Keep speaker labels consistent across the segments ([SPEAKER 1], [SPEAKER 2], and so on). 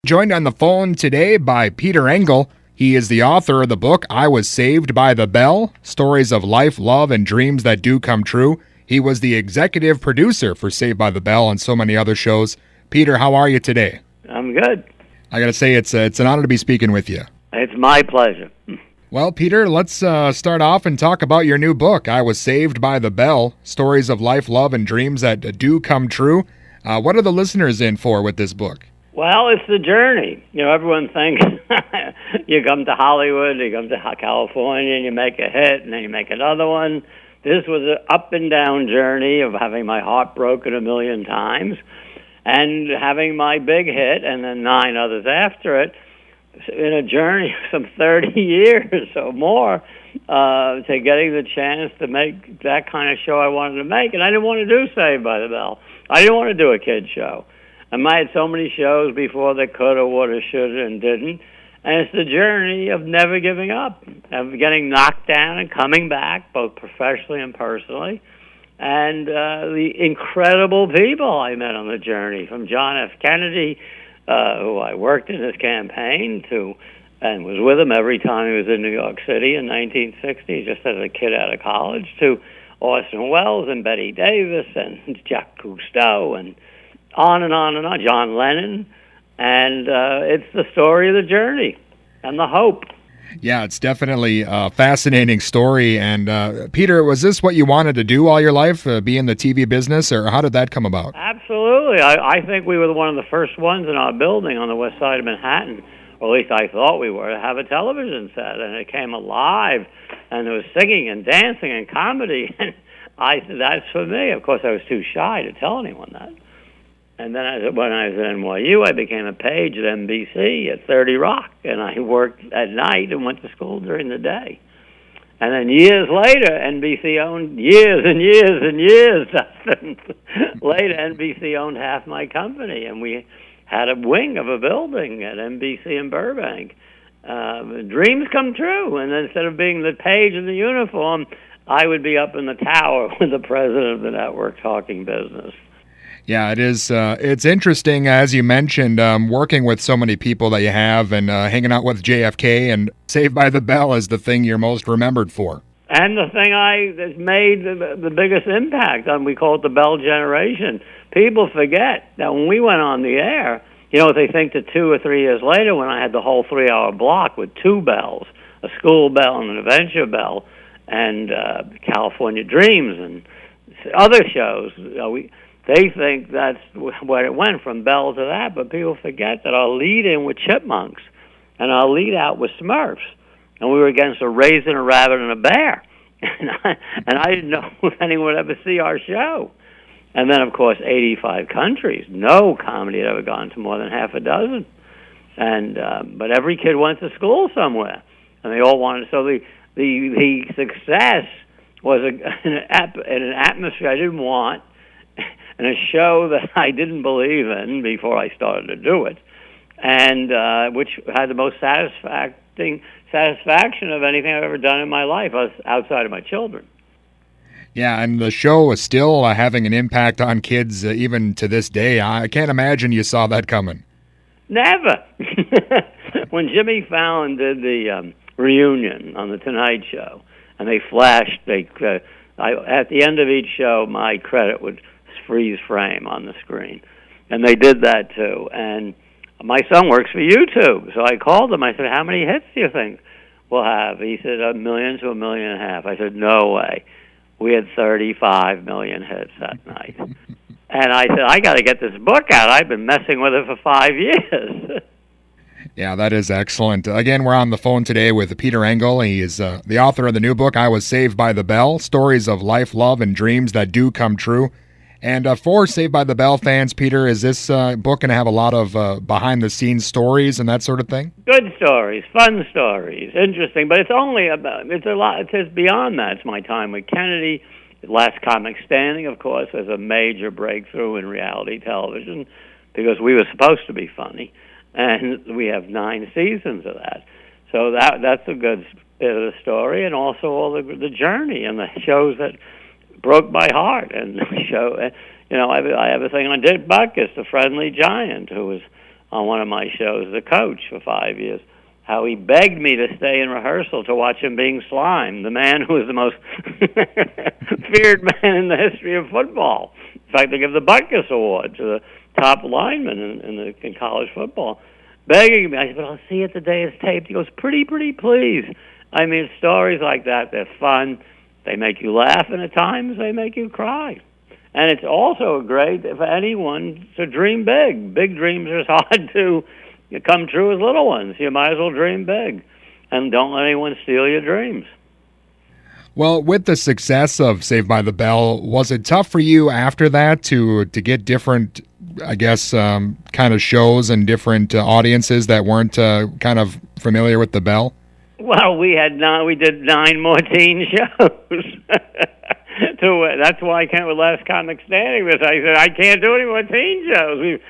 [SPEAKER 1] Joined on the phone today by Peter Engel. He is the author of the book, I Was Saved by the Bell, Stories of Life, Love, and Dreams That Do Come True. He was the executive producer for Saved by the Bell and so many other shows. Peter, how are you today?
[SPEAKER 2] I'm good.
[SPEAKER 1] I got to say, it's an honor to be speaking with you.
[SPEAKER 2] It's my pleasure.
[SPEAKER 1] Well, Peter, let's start off and talk about your new book, I Was Saved by the Bell, Stories of Life, Love, and Dreams That Do Come True. What are the listeners in for with this book?
[SPEAKER 2] Well, it's the journey. You know, everyone thinks you come to Hollywood, you come to California, and you make a hit, and then you make another one. This was an up and down journey of having my heart broken 1,000,000 times and having my big hit and then 9 others after it in a journey of some 30 years or more to getting the chance to make that kind of show I wanted to make. And I didn't want to do Saved by the Bell. I didn't want to do a kid's show. I had so many shows before that could have, would have, should have, and didn't. And it's the journey of never giving up, of getting knocked down and coming back, both professionally and personally. And the incredible people I met on the journey, from John F. Kennedy, who I worked in his campaign, and was with him every time he was in New York City in 1960, just as a kid out of college, to Orson Welles and Betty Davis and Jacques Cousteau and on and on and on, John Lennon, and it's the story of the journey and the hope.
[SPEAKER 1] Yeah, it's definitely a fascinating story. And Peter, was this what you wanted to do all your life, be in the TV business, or how did that come about?
[SPEAKER 2] Absolutely. I think we were one of the first ones in our building on the west side of Manhattan, or at least I thought we were, to have a television set, and it came alive, and there was singing and dancing and comedy, and I said, that's for me. Of course, I was too shy to tell anyone that. And then when I was at NYU, I became a page at NBC at 30 Rock, and I worked at night and went to school during the day. And then years later, NBC owned, years and years and years later, NBC owned half my company, and we had a wing of a building at NBC in Burbank. Dreams come true, and instead of being the page in the uniform, I would be up in the tower with the president of the network talking business.
[SPEAKER 1] Yeah, it is. It's interesting, as you mentioned, working with so many people that you have and hanging out with JFK, and Saved by the Bell is the thing you're most remembered for.
[SPEAKER 2] And the thing that's made the biggest impact on, we call it the Bell generation. People forget that when we went on the air, you know, they think that 2 or 3 years later when I had the whole 3-hour block with 2 bells, a school bell and an adventure bell, and California Dreams and other shows, they think that's where it went, from Bell to that, but people forget that our lead-in was Chipmunks, and our lead-out was Smurfs, and we were against a raisin, a rabbit, and a bear, and I didn't know if anyone would ever see our show. And then, of course, 85 countries. No comedy had ever gone to more than half a dozen, and but every kid went to school somewhere, and they all wanted. So the success was in an atmosphere I didn't want, and a show that I didn't believe in before I started to do it, and which had the most satisfaction of anything I've ever done in my life, outside of my children.
[SPEAKER 1] Yeah, and the show is still having an impact on kids even to this day. I can't imagine you saw that coming.
[SPEAKER 2] Never. When Jimmy Fallon did the reunion on The Tonight Show, and they flashed, at the end of each show, my credit would freeze frame on the screen. And they did that too. And my son works for YouTube, so I called him. I said, how many hits do you think we'll have? He said, 1 million to 1.5 million. I said, no way. We had 35 million hits that night. And I said, I got to get this book out. I've been messing with it for 5 years.
[SPEAKER 1] Yeah, that is excellent. Again, we're on the phone today with Peter Engel. He is the author of the new book, I Was Saved by the Bell, Stories of Life, Love, and Dreams That Do Come True. And for Saved by the Bell fans, Peter, is this book going to have a lot of behind-the-scenes stories and that sort of thing?
[SPEAKER 2] Good stories, fun stories, interesting. But it's a lot. It's beyond that. It's my time with Kennedy, Last Comic Standing, of course, was a major breakthrough in reality television because we were supposed to be funny, and we have 9 seasons of that. So that's a good bit of the story, and also all the journey and the shows that broke my heart, and show, I have a thing on Dick Butkus, the friendly giant, who was on one of my shows as a coach for 5 years, how he begged me to stay in rehearsal to watch him being slimed, the man who was the most feared man in the history of football. In fact, they give the Butkus Award to the top lineman in college football, begging me. I said, but I'll see you the day it's taped. He goes, pretty please. I mean, stories like that, they're fun. They make you laugh, and at times they make you cry. And it's also great for anyone to dream big. Big dreams are as hard to come true as little ones. You might as well dream big. And don't let anyone steal your dreams.
[SPEAKER 1] Well, with the success of Saved by the Bell, was it tough for you after that to get different, I guess, kind of shows and different audiences that weren't kind of familiar with the Bell?
[SPEAKER 2] Well, we did 9 more teen shows. That's why I can't with Last Comic Standing. Because I said I can't do any more teen shows.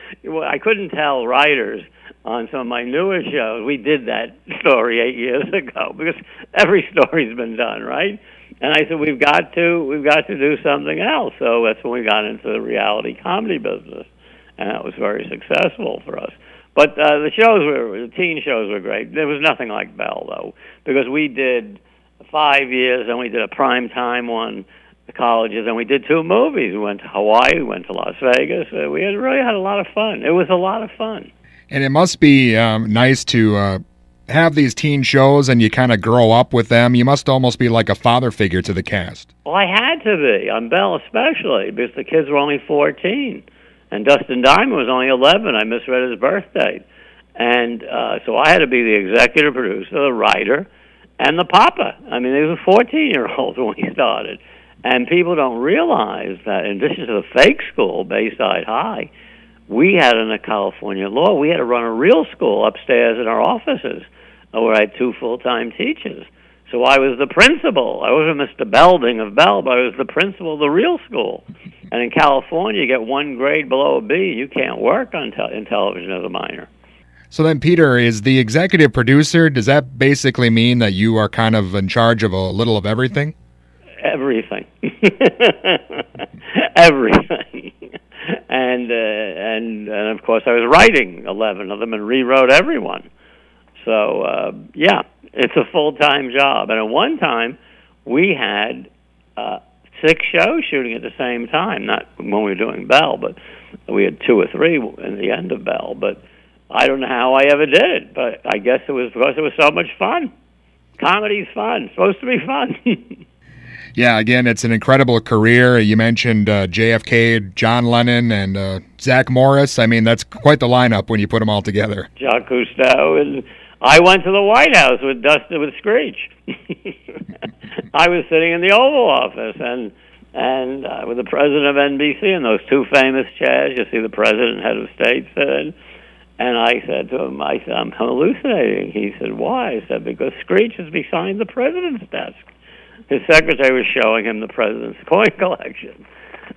[SPEAKER 2] I couldn't tell writers on some of my newer shows. We did that story 8 years ago because every story's been done, right? And I said we've got to do something else. So that's when we got into the reality comedy business, and that was very successful for us. But the teen shows were great. There was nothing like Bell though, because we did 5 years and we did a prime one. The colleges, and we did 2 movies. We went to Hawaii, we went to Las Vegas. We really had a lot of fun. It was a lot of fun.
[SPEAKER 1] And it must be nice to have these teen shows and you kind of grow up with them. You must almost be like a father figure to the cast.
[SPEAKER 2] Well, I had to be, on Bell especially, because the kids were only 14. And Dustin Diamond was only 11. I misread his birthday. And so I had to be the executive producer, the writer, and the papa. I mean, they were 14-year-olds when we started. And people don't realize that in addition to the fake school, Bayside High, we had under California law, we had to run a real school upstairs in our offices where I had 2 full-time teachers. So I was the principal. I wasn't Mr. Belding of Bell, but I was the principal of the real school. And in California, you get 1 grade below a B. You can't work in television as a minor.
[SPEAKER 1] So then, Peter, is the executive producer, does that basically mean that you are kind of in charge of a little of everything?
[SPEAKER 2] Everything. Everything. And of course I was writing 11 of them and rewrote everyone. So yeah, it's a full-time job. And at one time we had 6 shows shooting at the same time, not when we were doing Bell, but we had 2 or 3 in the end of Bell. But I don't know how I ever did it, but I guess it was because it was so much fun. Comedy's fun. It's supposed to be fun.
[SPEAKER 1] Yeah, again, it's an incredible career. You mentioned JFK, John Lennon, and Zach Morris. I mean, that's quite the lineup when you put them all together.
[SPEAKER 2] Jacques Cousteau, and I went to the White House with Screech. I was sitting in the Oval Office and with the president of NBC in those 2 famous chairs. You see the president, head of state, said. And I said to him, I'm hallucinating. He said, why? I said, because Screech is behind the president's desk. His secretary was showing him the president's coin collection.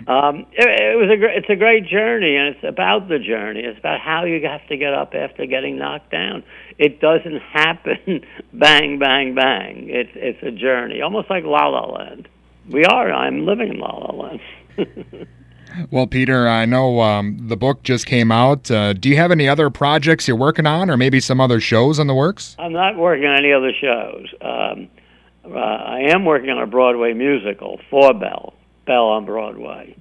[SPEAKER 2] It's a great journey, and it's about the journey. It's about how you have to get up after getting knocked down. It doesn't happen bang, bang, bang. It's a journey, almost like La La Land. I'm living in La La Land.
[SPEAKER 1] Well, Peter, I know the book just came out. Do you have any other projects you're working on, or maybe some other shows in the works?
[SPEAKER 2] I'm not working on any other shows. I am working on a Broadway musical for Bell on Broadway.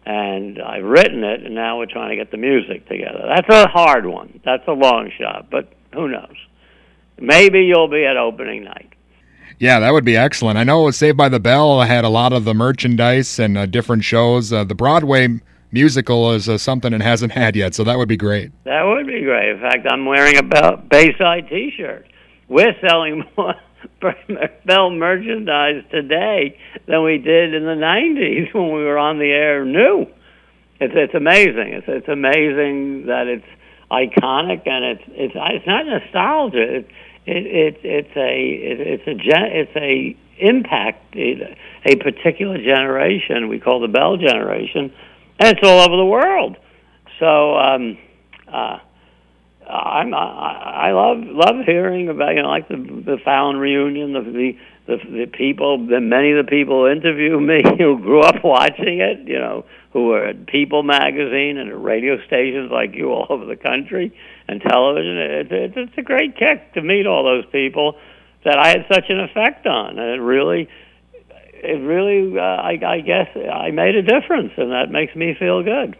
[SPEAKER 2] And I've written it, and now we're trying to get the music together. That's a hard one. That's a long shot, but who knows? Maybe you'll be at opening night.
[SPEAKER 1] Yeah, that would be excellent. I know Saved by the Bell had a lot of the merchandise and different shows. The Broadway musical is something it hasn't had yet, so that would be great.
[SPEAKER 2] That would be great. In fact, I'm wearing a Bayside T-shirt. We're selling more Bell merchandise today than we did in the 90s when we were on the air new. It's amazing. It's amazing that it's iconic, and it's not nostalgia. It's a impact a particular generation we call the Bell generation, and it's all over the world. So I love hearing about, like the Fallon reunion, the people, many of the people who interview me who grew up watching it, who were at People magazine and at radio stations like you all over the country and television. It's a great kick to meet all those people that I had such an effect on, and I guess I made a difference, and that makes me feel good.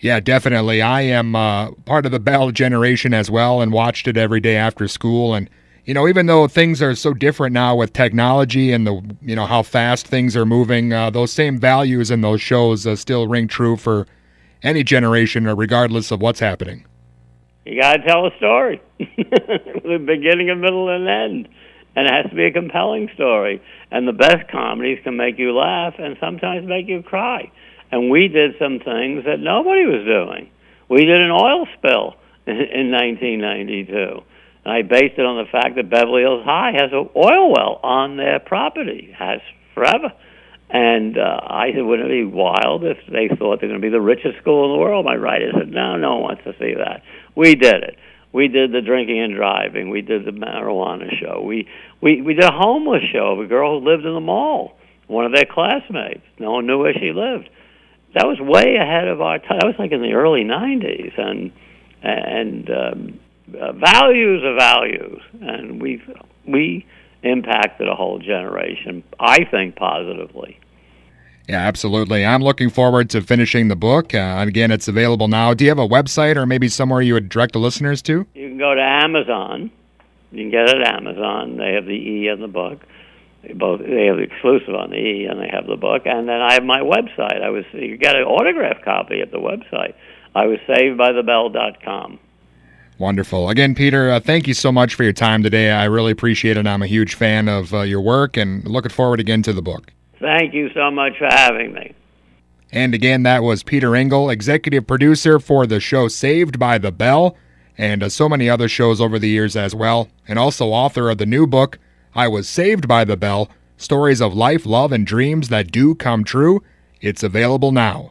[SPEAKER 1] Yeah, definitely. I am part of the Bell generation as well and watched it every day after school. And, even though things are so different now with technology and how fast things are moving, those same values in those shows still ring true for any generation, regardless of what's happening.
[SPEAKER 2] You got to tell a story, the beginning, a middle, and end. And it has to be a compelling story. And the best comedies can make you laugh and sometimes make you cry. And we did some things that nobody was doing. We did an oil spill in 1992. And I based it on the fact that Beverly Hills High has an oil well on their property, has forever. And I said, wouldn't it be wild if they thought they're going to be the richest school in the world? My writer said, no one wants to see that. We did it. We did the drinking and driving. We did the marijuana show. We did a homeless show of a girl who lived in the mall, one of their classmates. No one knew where she lived. That was way ahead of our time. That was like in the early 90s, and values are values, and we impacted a whole generation, I think, positively.
[SPEAKER 1] Yeah, absolutely. I'm looking forward to finishing the book. Again, it's available now. Do you have a website or maybe somewhere you would direct the listeners to?
[SPEAKER 2] You can go to Amazon. You can get it at Amazon. They have the E in the book. They have the exclusive on the E, and they have the book. And then I have my website. You get an autographed copy at the website. I was savedbythebell.com.
[SPEAKER 1] Wonderful. Again, Peter, thank you so much for your time today. I really appreciate it. I'm a huge fan of your work and looking forward again to the book.
[SPEAKER 2] Thank you so much for having me.
[SPEAKER 1] And again, that was Peter Engel, executive producer for the show Saved by the Bell, and so many other shows over the years as well, and also author of the new book, I Was Saved by the Bell, Stories of Life, Love, and Dreams That Do Come True. It's available now.